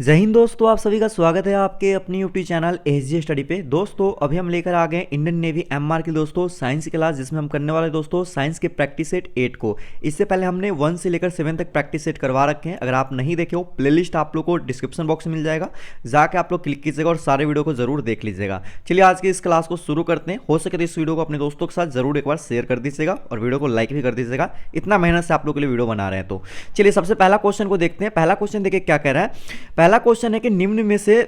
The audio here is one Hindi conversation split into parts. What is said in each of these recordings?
जय हिंद दोस्तों, आप सभी का स्वागत है आपके अपनी यूट्यूब चैनल एसजी स्टडी पे। दोस्तों अभी हम लेकर आ गए इंडियन नेवी एमआर की दोस्तों साइंस की क्लास, जिसमें हम करने वाले दोस्तों साइंस के प्रैक्टिस सेट 8 को। इससे पहले हमने 1 से लेकर 7 तक प्रैक्टिस सेट करवा रखे हैं। अगर आप नहीं देखे हो, प्लेलिस्ट आप लोग को डिस्क्रिप्शन बॉक्स में मिल जाएगा, जाके आप लोग क्लिक कीजिएगा और सारे वीडियो को जरूर देख लीजिएगा। चलिए आज की इस क्लास को शुरू करते हैं। हो सके तो इस वीडियो को अपने दोस्तों के साथ जरूर एक बार शेयर कर दीजिएगा और वीडियो को लाइक भी कर दीजिएगा, इतना मेहनत से आप लोग के लिए वीडियो बना रहे हैं। तो चलिए सबसे पहला क्वेश्चन को देखते हैं। पहला क्वेश्चन देखिए क्या कह रहा है। पहला क्वेश्चन है कि निम्न में से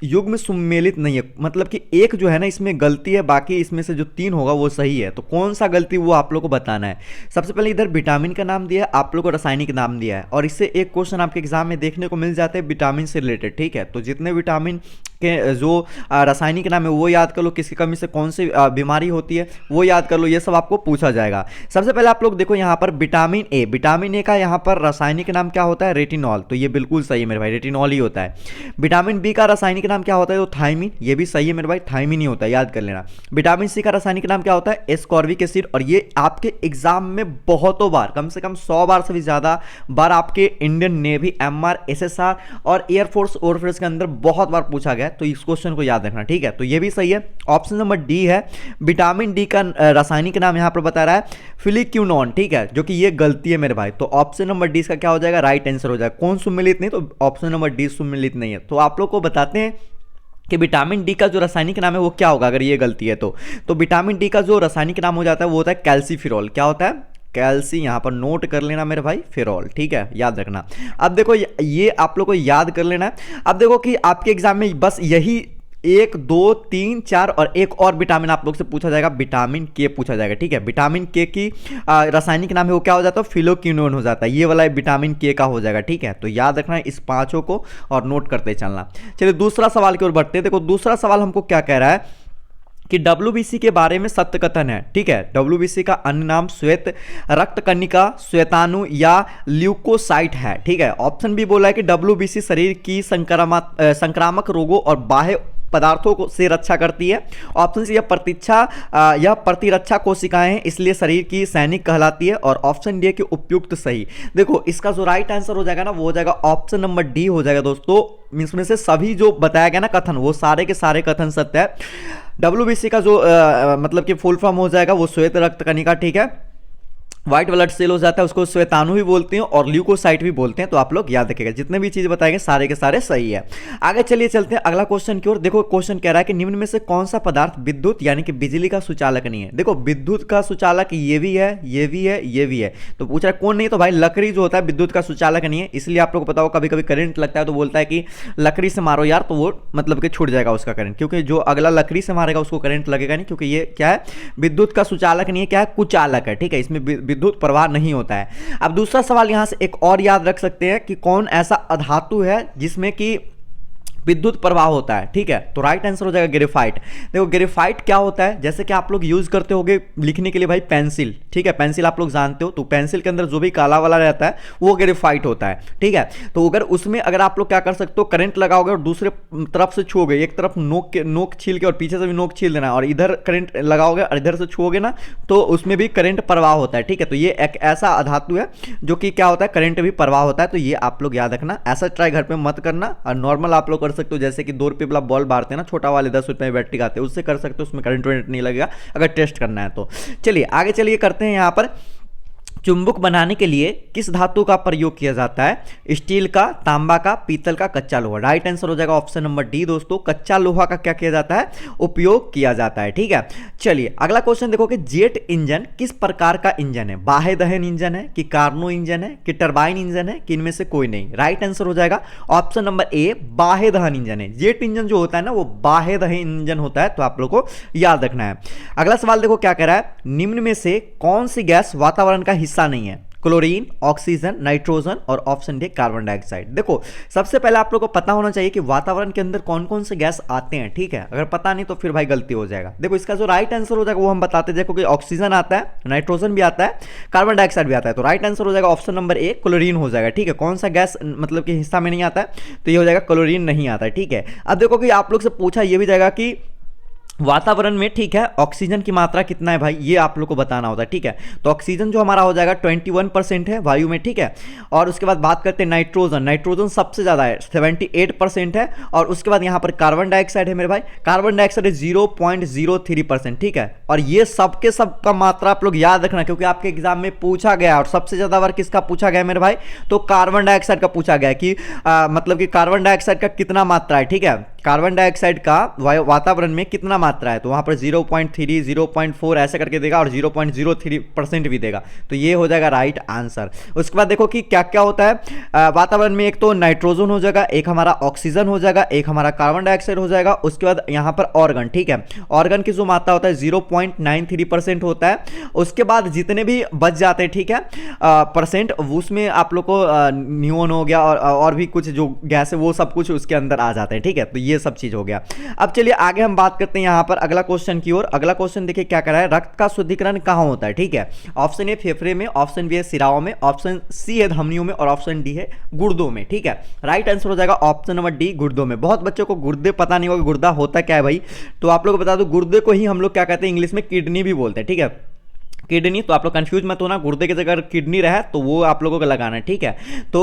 युग में सुमेलित नहीं है, मतलब कि एक जो है ना इसमें गलती है, बाकी इसमें से जो 3 होगा वो सही है। तो कौन सा गलती वो आप लोग को बताना है। सबसे पहले इधर विटामिन का नाम दिया है, आप लोग को रासायनिक नाम दिया है, और इससे एक क्वेश्चन आपके एग्जाम में देखने को मिल जाते हैं विटामिन से रिलेटेड। ठीक है, तो जितने विटामिन के जो रासायनिक नाम है वो याद कर लो, किसकी कमी से कौन सी बीमारी होती है वो याद कर लो, ये सब आपको पूछा जाएगा। सबसे पहले आप लोग देखो यहाँ पर विटामिन ए का यहाँ पर रासायनिक नाम क्या होता है, रेटिनॉल। तो ये बिल्कुल सही है मेरे भाई, रेटिनॉल ही होता है। विटामिन बी का रासायनिक नाम क्या होता है, तो थायमिन, ये भी सही है मेरे भाई, थायमिन ही होता है, याद कर लेना। विटामिन सी का रासायनिक नाम क्या होता है, एस्कॉर्बिक एसिड, और ये आपके एग्जाम में बहुतों बार, कम से कम 100 बार से भी ज्यादा बार आपके इंडियन नेवी, एमआर, एसएसआर और एयरफोर्स ओवरफोर्स के अंदर बहुत बार पूछा गया। तो इस क्वेश्चन को याद रखना, ठीक है। तो ये भी सही है। ऑप्शन नंबर डी है, विटामिन डी का रासायनिक नाम यहां पर बता रहा है फिलिक्यूनॉन, ठीक है, जो कि ये गलती है मेरे भाई। तो ऑप्शन नंबर डी का क्या हो जाएगा, राइट आंसर हो जाएगा। कौन सुमेलित नहीं, तो ऑप्शन नंबर डी सुमेलित नहीं है। तो आप लोग को बताते हैं कि विटामिन डी का जो रासायनिक नाम है वो क्या होगा अगर ये गलती है तो विटामिन डी का जो रासायनिक नाम हो जाता है वो होता है कैल्सीफिरॉल। क्या होता है, कैल्सी, यहां पर नोट कर लेना मेरे भाई, फिरॉल, ठीक है, याद रखना। अब देखो ये आप लोग को याद कर लेना है। अब देखो कि आपके एग्जाम में बस यही 1 2 3 4 और एक और विटामिन आप लोग से पूछा जाएगा, विटामिन के पूछा जाएगा, ठीक है। विटामिन के की रासायनिक नाम है वो क्या हो जाता है, फिलोक्विनोन हो जाता है। ये वाला विटामिन के का हो जाएगा, ठीक है। तो याद रखना है इस पांचों को और नोट करते चलना। चलिए दूसरा सवाल की ओर बढ़ते हैं। देखो दूसरा सवाल हमको क्या कह रहा है कि डब्ल्यूबीसी के बारे में सत्य कथन है, ठीक है। डब्ल्यूबीसी का अन्य नाम श्वेत रक्त कणिका, श्वेताणु या ल्यूकोसाइट है, ठीक है। ऑप्शन बी बोला है कि डब्ल्यूबीसी शरीर की संक्रामक रोगों और बाह्य पदार्थों को से रक्षा करती है। ऑप्शन सी, यह प्रतिरक्षा कोशिकाएं हैं, इसलिए शरीर की सैनिक कहलाती है। और ऑप्शन डी की उपयुक्त सही। देखो इसका जो राइट आंसर हो जाएगा ना वो हो जाएगा ऑप्शन नंबर डी हो जाएगा दोस्तों। इसमें से सभी जो बताया गया ना कथन, वो सारे के सारे कथन सत्य है। डब्ल्यूबीसी का जो मतलब कि फुल फॉर्म हो जाएगा वो श्वेत रक्त कणिका, ठीक है। व्हाइट ब्लड सेल हो जाता है, उसको श्वेताणु भी बोलते हैं और ल्यूकोसाइट भी बोलते हैं। तो आप लोग याद रखिएगा, जितने भी चीज बताएंगे सारे के सारे सही है। आगे चलिए चलते हैं अगला क्वेश्चन की ओर। देखो क्वेश्चन कह रहा है कि निम्न में से कौन सा पदार्थ विद्युत यानी कि बिजली का सुचालक नहीं है। देखो विद्युत का सुचालक ये भी है, ये भी है, ये भी है। तो पूछ रहा है कौन नहीं, तो भाई लकड़ी जो होता है विद्युत का सुचालक नहीं है। इसलिए आप लोग को पता हो कभी कभी करंट लगता है तो बोलता है कि लकड़ी से मारो यार, तो वो मतलब कि छूट जाएगा उसका करंट, क्योंकि जो अगला लकड़ी से मारेगा उसको करंट लगेगा नहीं, क्योंकि ये क्या है, विद्युत का सुचालक नहीं है, क्या है, कुचालक है, ठीक है। इसमें विद्युत प्रवाह नहीं होता है। अब दूसरा सवाल यहां से एक और याद रख सकते हैं कि कौन ऐसा अधातु है जिसमें कि विद्युत प्रवाह होता है, ठीक है। तो राइट आंसर हो जाएगा ग्रेफाइट। देखो ग्रेफाइट क्या होता है, जैसे कि आप लोग यूज करते होगे लिखने के लिए भाई पेंसिल, ठीक है। पेंसिल आप लोग जानते हो, तो पेंसिल के अंदर जो भी काला वाला रहता है वो ग्रेफाइट होता है, ठीक है। तो अगर उसमें अगर आप लोग क्या कर सकते हो, करंट लगाओगे और दूसरे तरफ से छूओगे, एक तरफ नोक छील के और पीछे से भी नोक छील देना, और इधर करंट लगाओगे और इधर से छूओगे ना, तो उसमें भी करंट प्रवाह होता है, ठीक है। तो ये एक ऐसा अधातु है जो कि क्या होता है, करंट भी प्रवाह होता है। तो ये आप लोग याद रखना। ऐसा ट्राई घर पे मत करना, और नॉर्मल आप लोग कर सकते हो, जैसे कि 2 रुपये वाला बॉल मारते हैं ना, छोटा वाले 10 रुपये में बैटरी आते हैं, उससे कर सकते हो, उसमें करंट नहीं लगेगा अगर टेस्ट करना है तो। चलिए आगे चलिए करते हैं। यहां पर चुंबक बनाने के लिए किस धातु का प्रयोग किया जाता है, स्टील का, तांबा का, पीतल का, कच्चा लोहा। राइट आंसर हो जाएगा ऑप्शन नंबर डी दोस्तों, कच्चा लोहा का क्या किया जाता है, उपयोग किया जाता है, ठीक है। चलिए अगला क्वेश्चन देखो कि जेट इंजन किस प्रकार का इंजन है, बाह्य दहन इंजन है कि कार्नो इंजन है कि टरबाइन इंजन है कि इनमें से कोई नहीं। राइट आंसर हो जाएगा ऑप्शन नंबर ए, बाह्य दहन इंजन है। जेट इंजन जो होता है ना वो बाह्य दहन इंजन होता है, तो आप लोग को याद रखना है। अगला सवाल देखो क्या कह रहा है, निम्न में से कौन सी गैस वातावरण का हिस्सा नहीं है, क्लोरीन, ऑक्सीजन, नाइट्रोजन और ऑप्शन डी कार्बन डाइऑक्साइड। देखो सबसे पहले आप लोगों को पता होना चाहिए कि वातावरण के अंदर कौन कौन से गैस आते हैं, ठीक है। अगर पता नहीं तो फिर भाई गलती हो जाएगा। देखो इसका जो राइट आंसर हो जाएगा वो हम बताते हैं। देखो कि ऑक्सीजन आता है, नाइट्रोजन भी आता है, कार्बन डाइऑक्साइड भी आता है। तो राइट आंसर हो जाएगा ऑप्शन नंबर ए, क्लोरीन हो जाएगा, ठीक है। कौन सा गैस मतलब कि हिस्सा में नहीं आता है, तो ये हो जाएगा क्लोरीन नहीं आता है, ठीक है। अब देखो कि आप लोग से पूछा ये भी जाएगा कि वातावरण में, ठीक है, ऑक्सीजन की मात्रा कितना है भाई, ये आप लोग को बताना होता है, ठीक है। तो ऑक्सीजन जो हमारा हो जाएगा 21% है वायु में, ठीक है। और उसके बाद बात करते हैं नाइट्रोजन, नाइट्रोजन सबसे ज़्यादा है, 78% है। और उसके बाद यहाँ पर कार्बन डाइऑक्साइड है मेरे भाई, कार्बन डाइऑक्साइड है 0.03%, ठीक है। और ये सबके सब का मात्रा आप लोग याद रखना, क्योंकि आपके एग्जाम में पूछा गया और सबसे ज़्यादा बार किसका पूछा गया मेरे भाई, तो कार्बन डाइऑक्साइड का पूछा गया कि मतलब कि कार्बन डाइऑक्साइड का कितना मात्रा है, ठीक है। कार्बन डाइऑक्साइड का वातावरण में कितना मात्रा है, तो वहां पर 0.3, 0.4 ऐसे करके देगा और 0.03% भी देगा, तो ये हो जाएगा राइट आंसर। उसके बाद देखो कि क्या क्या होता है वातावरण में, एक तो नाइट्रोजन हो जाएगा, एक हमारा ऑक्सीजन हो जाएगा, एक हमारा कार्बन डाइऑक्साइड हो जाएगा। उसके बाद यहाँ पर ऑर्गन, ठीक है, ऑर्गन की जो मात्रा होता है 0.93% होता है। उसके बाद जितने भी बच जाते हैं, ठीक है, परसेंट, उसमें आप लोग को नियोन हो गया और भी कुछ जो गैस है वो सब कुछ उसके अंदर आ जाते हैं, ठीक है। तो ये सब चीज हो गया। अब चलिए आगे हम बात करते हैं यहां पर अगला क्वेश्चन की ओर। अगला क्वेश्चन देखिए क्या कर रहा है, रक्त का शुद्धिकरण कहां होता है, ठीक है। ऑप्शन ए फेफड़े में, ऑप्शन बी है सिराओं में, ऑप्शन सी है धमनियों में और ऑप्शन डी है गुर्दों में, ठीक है। राइट आंसर हो जाएगा ऑप्शन नंबर डी, गुर्दों में। बहुत बच्चों को गुर्दे पता नहीं होगा, गुर्दा होता क्या है भाई, तो आप लोग बता दो, गुर्दे को ही हम लोग क्या कहते हैं इंग्लिश में किडनी भी बोलते हैं, ठीक है, किडनी। तो आप लोग कंफ्यूज मत होना, गुर्दे की जगह किडनी रहे तो वो आप लोगों को लगाना है, ठीक है। तो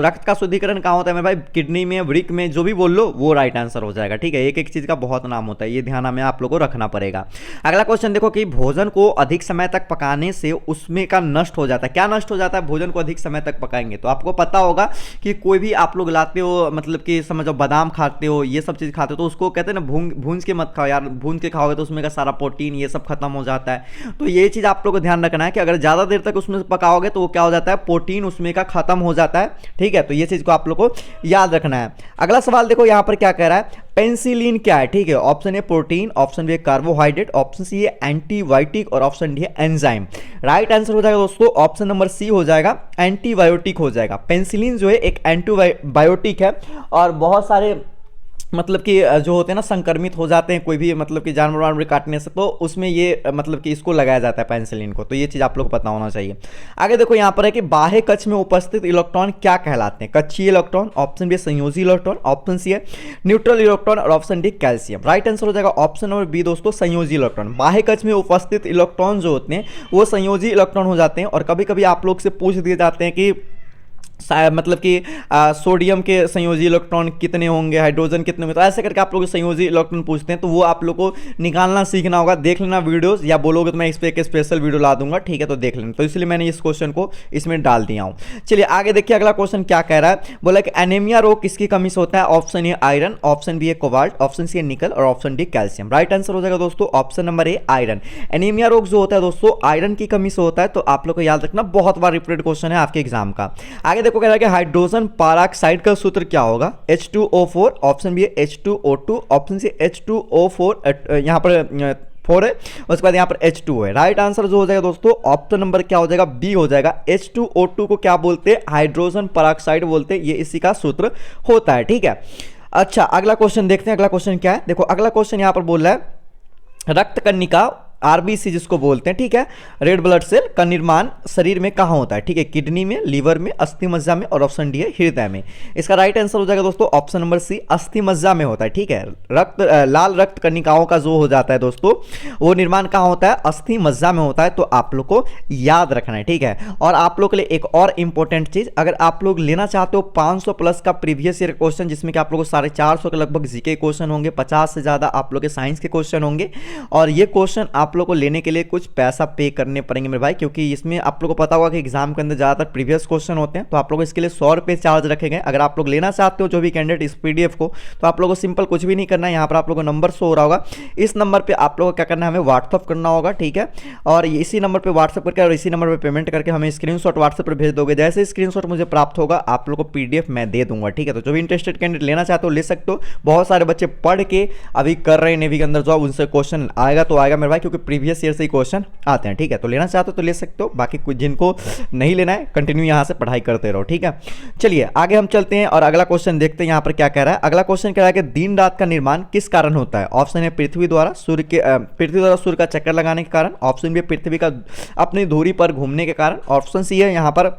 रक्त का शुद्धिकरण कहाँ होता है मेरे भाई, किडनी में, वृक्क में, जो भी बोल लो वो राइट आंसर हो जाएगा, ठीक है। एक एक चीज का बहुत नाम होता है, ये ध्यान हमें आप लोगों को रखना पड़ेगा। अगला क्वेश्चन देखो कि भोजन को अधिक समय तक पकाने से उसमें का नष्ट हो जाता है, क्या नष्ट हो जाता है भोजन को अधिक समय तक पकाएंगे, तो आपको पता होगा कि कोई भी आप लोग लाते हो, मतलब कि समझो बादाम खाते हो, ये सब चीज खाते हो, तो उसको कहते हैं ना भूंज के मत खाओ यार, भूंज के खाओगे तो उसमें का सारा प्रोटीन ये सब खत्म हो जाता है। तो ये चीज आप लोग को ध्यान रखना है कि अगर ज्यादा देर तक उसमें पकाओगे तो वो क्या हो जाता है, प्रोटीन उसमें का खत्म हो जाता है, ठीक है। तो ये चीज को आप लोग को याद रखना है। अगला सवाल देखो यहां पर क्या कह रहा है, पेनिसिलिन क्या है, ठीक है। Option A protein, option B carbohydrate, option C है एंटीबायोटिक और ऑप्शन डी है एंजाइम। राइट आंसर हो जाएगा दोस्तों ऑप्शन नंबर सी हो जाएगा, एंटीबायोटिक हो जाएगा। पेनिसिलिन जो है एक एंटीबायोटिक है और बहुत सारे मतलब कि जो होते हैं ना संक्रमित हो जाते हैं कोई भी, मतलब कि जानवर वानवर काटने से, तो उसमें ये मतलब कि इसको लगाया जाता है पेनिसिलिन को, तो ये चीज़ आप लोग को पता होना चाहिए। आगे देखो यहाँ पर है कि बाह्य कक्ष में उपस्थित इलेक्ट्रॉन क्या कहलाते हैं, कक्षीय इलेक्ट्रॉन, ऑप्शन बी संयोजी इलेक्ट्रॉन, ऑप्शन सी है न्यूट्रल इलेक्ट्रॉन और option D calcium. Right answer हो जाएगा ऑप्शन नंबर बी दोस्तों, संयोजी इलेक्ट्रॉन। बाह्य कक्ष में उपस्थित इलेक्ट्रॉन जो होते हैं वो संयोजी इलेक्ट्रॉन हो जाते हैं। और कभी कभी आप लोग से पूछ दिए जाते हैं कि मतलब कि सोडियम के संयोजी इलेक्ट्रॉन कितने होंगे, हाइड्रोजन कितने होंगे, तो ऐसे करके आप लोग संयोजी इलेक्ट्रॉन पूछते हैं, तो वो आप लोग को निकालना सीखना होगा, देख लेना वीडियोस, या बोलोगे तो मैं इस पर एक स्पेशल वीडियो ला दूंगा, ठीक है, तो देख लेना। तो इसलिए मैंने इस क्वेश्चन को इसमें डाल दिया हूं। चलिए आगे देखिए अगला क्वेश्चन क्या कह रहा है, बोला कि एनीमिया रोग किसकी कमी से होता है, option A iron, option B है कोबाल्ट, ऑप्शन सी है निकल और option D calcium. Right answer हो जाएगा दोस्तों option number A iron. Anaemia रोग जो होता है दोस्तों आयरन की कमी से होता है, तो आप लोग को याद रखना, बहुत बार रिपीटेड क्वेश्चन है आपके एग्जाम का। आगे देखो कह रहा है कि हाइड्रोजन पैराक्साइड का सूत्र क्या होगा, H2O4, ऑप्शन बी है H2O2, ऑप्शन सी H2O4, यहां पर 4 है, उसके बाद यहाँ पर H2O है। राइट आंसर जो हो जाएगा दोस्तों ऑप्शन नंबर क्या हो जाएगा, बी हो जाएगा। H2O2 को क्या बोलते हैं, हाइड्रोजन पेरोक्साइड बोलते हैं, ये इसी का सूत्र होता है, ठीक है। अच्छा अगला क्वेश्चन देखते हैं, अगला क्वेश्चन क्या है, देखो अगला क्वेश्चन यहाँ पर बोल रहा है रक्त कणिका आरबीसी जिसको बोलते हैं, ठीक है, रेड ब्लड सेल का निर्माण शरीर में कहाँ होता है, ठीक है, किडनी में, लीवर में, अस्थि मज्जा में और ऑप्शन डी है हृदय में। इसका राइट आंसर हो जाएगा दोस्तों ऑप्शन नंबर सी, अस्थि मज्जा में होता है, ठीक है। लाल रक्त कणिकाओं का जो हो जाता है दोस्तों वो निर्माण कहाँ होता है, अस्थि मज्जा में होता है, तो आप लोग को याद रखना है, ठीक है। और आप लोग के लिए एक और इंपॉर्टेंट चीज, अगर आप लोग लेना चाहते हो 500 प्लस का प्रीवियस ईयर क्वेश्चन, जिसमें कि आप लोग को 450 के लगभग जीके क्वेश्चन होंगे, 50 से ज्यादा आप लोग के साइंस के क्वेश्चन होंगे, और ये क्वेश्चन आप लोग को लेने के लिए कुछ पैसा पे करने पड़ेंगे मेरे भाई, क्योंकि इसमें आप लोग को पता होगा कि एग्जाम के अंदर ज्यादातर प्रीवियस क्वेश्चन होते हैं, तो आप लोग इसके लिए 100 रुपये चार्ज रखे गए। अगर आप लोग लेना चाहते हो जो भी कैंडिडेट इस पीडीएफ को, तो आप लोग को सिंपल कुछ भी नहीं करना है, यहाँ पर आप लोग को नंबर शो हो रहा होगा, इस नंबर पर आप लोग को क्या करना है, हमें व्हाट्सअप करना होगा, ठीक है। और इसी नंबर पर व्हाट्सअप करके और इसी नंबर पर पेमेंट करके हमें स्क्रीनशॉट व्हाट्सएप पर भेज दोगे। जैसे स्क्रीनशॉट मुझे प्राप्त होगा आप लोग को पीडीएफ मैं दे दूंगा, ठीक है। तो जो भी इंटरेस्टेड कैंडिडेट लेना चाहते हो ले सकते हो। बहुत सारे बच्चे पढ़ के अभी कर रहे हैं नेवी के अंदर जॉब, उनसे क्वेश्चन आएगा तो आएगा मेरे भाई, क्योंकि प्रीवियस ईयर से ही क्वेश्चन आते हैं, ठीक है। तो लेना चाहते हो तो ले सकते हो, बाकी कुछ जिनको नहीं लेना है कंटिन्यू यहां से पढ़ाई करते रहो, ठीक है। चलिए आगे हम चलते हैं और अगला क्वेश्चन देखते हैं यहां पर क्या कह रहा है। अगला क्वेश्चन कह रहा है कि दिन रात का निर्माण किस कारण होता है। ऑप्शन है पृथ्वी द्वारा सूर्य का चक्कर लगाने के कारण, ऑप्शन बी पृथ्वी का अपनी धुरी पर घूमने के कारण, ऑप्शन सी है यहां पर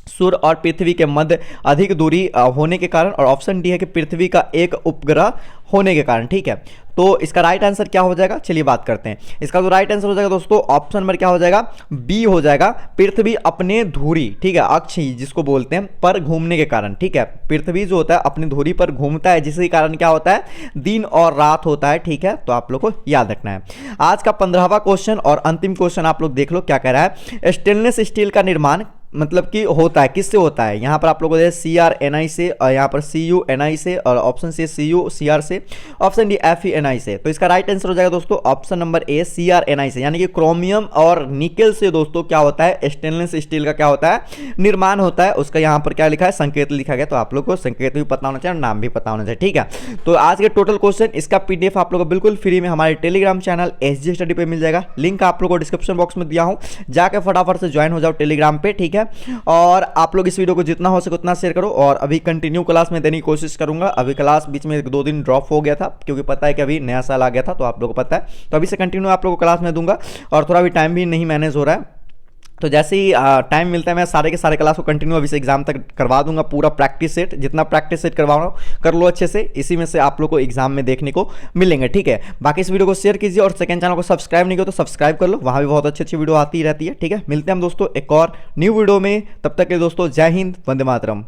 सूर्य और पृथ्वी के मध्य अधिक दूरी होने के कारण, और ऑप्शन डी है कि पृथ्वी का एक उपग्रह होने के कारण, ठीक है। तो इसका राइट आंसर क्या हो जाएगा, चलिए बात करते हैं। इसका जो राइट आंसर हो जाएगा दोस्तों ऑप्शन नंबर क्या हो जाएगा, बी हो जाएगा। पृथ्वी अपने धुरी, ठीक है, अक्ष जिसको बोलते हैं, पर घूमने के कारण, ठीक है, पृथ्वी जो होता है अपनी धुरी पर घूमता है, जिसके कारण क्या होता है, दिन और रात होता है, ठीक है। तो आप लोग को याद रखना है। आज का 15वां क्वेश्चन और अंतिम क्वेश्चन आप लोग देख लो क्या कह रहा है। स्टेनलेस स्टील का निर्माण मतलब कि होता है, किससे होता है, यहां पर आप लोगों को CRNI से, और यहां पर CUNI से, और ऑप्शन सी CuCr से, ऑप्शन डी FeNI से। तो इसका राइट आंसर हो जाएगा दोस्तों ऑप्शन नंबर ए CRNI से, यानी कि क्रोमियम और निकेल से दोस्तों क्या होता है, स्टेनलेस स्टील का क्या होता है, निर्माण होता है। उसका यहां पर क्या लिखा है, संकेत लिखा गया, तो आप लोग को संकेत भी पता होना चाहिए और नाम भी पता होना चाहिए, ठीक है। तो आज के टोटल क्वेश्चन इसका PDF आप लोग को बिल्कुल फ्री में हमारे टेलीग्राम चैनल SG स्टडी पे मिल जाएगा। लिंक आप लोग को डिस्क्रिप्शन बॉक्स में दिया हूं, जाकर फटाफट से ज्वाइन हो जाओ टेलीग्राम पे, ठीक है। और आप लोग इस वीडियो को जितना हो सके उतना शेयर करो, और अभी कंटिन्यू क्लास में देने की कोशिश करूंगा। अभी क्लास बीच में 2 दिन ड्रॉप हो गया था, क्योंकि पता है कि अभी नया साल आ गया था, तो आप लोगों को पता है। तो अभी से कंटिन्यू आप लोगों को क्लास में दूंगा, और थोड़ा भी टाइम भी नहीं मैनेज हो रहा है। तो जैसे ही टाइम मिलता है मैं सारे के सारे क्लास को कंटिन्यू अभी से एग्जाम तक करवा दूंगा। पूरा प्रैक्टिस सेट, जितना प्रैक्टिस सेट करवा रहा हूँ कर लो अच्छे से, इसी में से आप लोग को एग्जाम में देखने को मिलेंगे, ठीक है। बाकी इस वीडियो को शेयर कीजिए, और सेकंड चैनल को सब्सक्राइब नहीं किया तो सब्सक्राइब कर लो, वहाँ भी बहुत अच्छी अच्छी वीडियो आती रहती है, ठीक है। मिलते हैं हम दोस्तों एक और न्यू वीडियो में, तब तक के दोस्तों जय हिंद, वंदे मातरम।